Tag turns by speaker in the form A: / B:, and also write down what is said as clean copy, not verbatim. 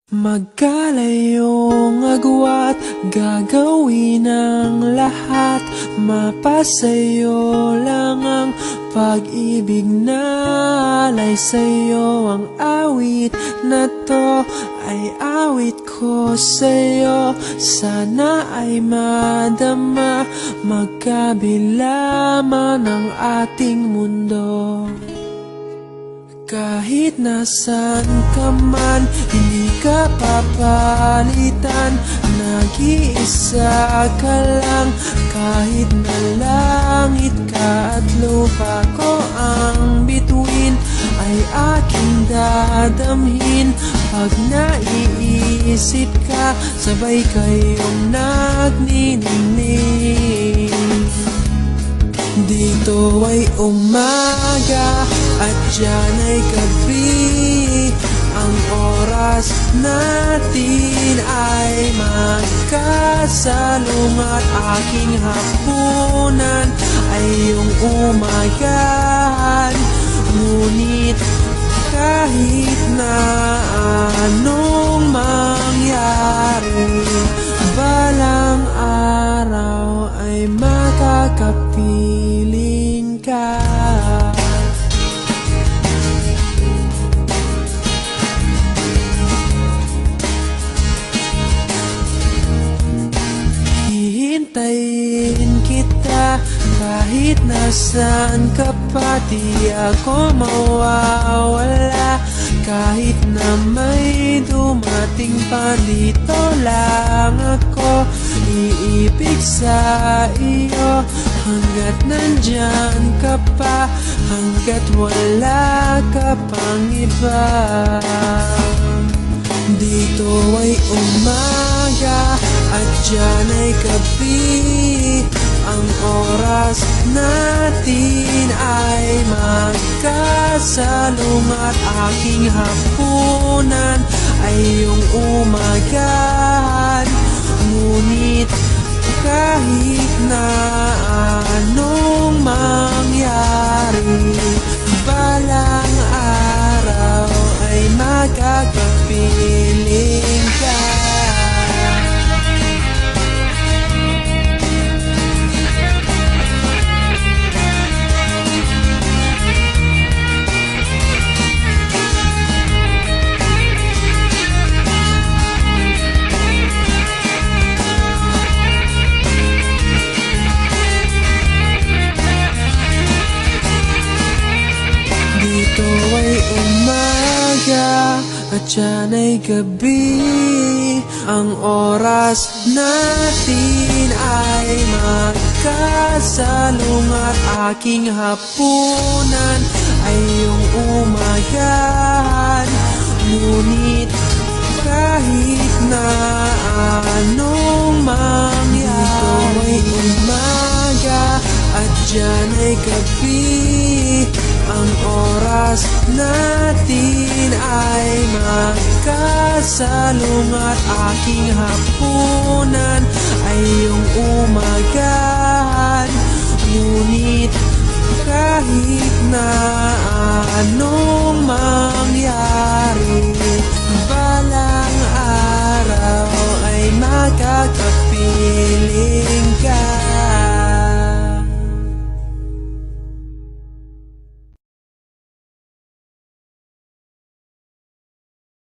A: Magkalayong agwat, gagawin ang lahat. Mapasayo lang ang pag-ibig na alay sa'yo. Ang awit na to ay awit ko sa'yo. Sana ay madama, magkabila man ang ating mundo. Kahit nasan ka man, hindi ka papalitan. Nag-iisa ka lang, kahit na langit ka at lupa ko ang bituin, ay aking dadamhin. Pag naiisip ka, sabay kayong nagniningning. Dito ay umaga at diyan ay gabi. Ang oras natin ay magkasalungat. Aking hapunan ay iyong umagahan. Ngunit kahit na anong mangyari, balang araw ay makakapiling ka. Hihintayin kita kahit nasaan ka pa. Di ako mawawala kahit na may dumating pa. Dito lang ako iibig sa iyo hanggat nandyan ka pa, hanggat wala ka pang iba. Dito ay umaga at diyan ay gabi. Ang oras natin ay magkasalungat. Aking hapunan ay iyong umagahan. Ngunit kahit na anong mangyari, balang araw ay makakapiling ka. Dito ay umaga at diyan ay gabi. Ang oras natin ay magkasalungat. Aking hapunan ay iyong umagahan. Ngunit kahit na anong mangyari, dito ay umaga at diyan ay gabi. Ang oras natin ay magkasalungat. Aking hapunan ay iyong umagahan. Ngunit kahit na anong mangyari, balang araw ay makakapiling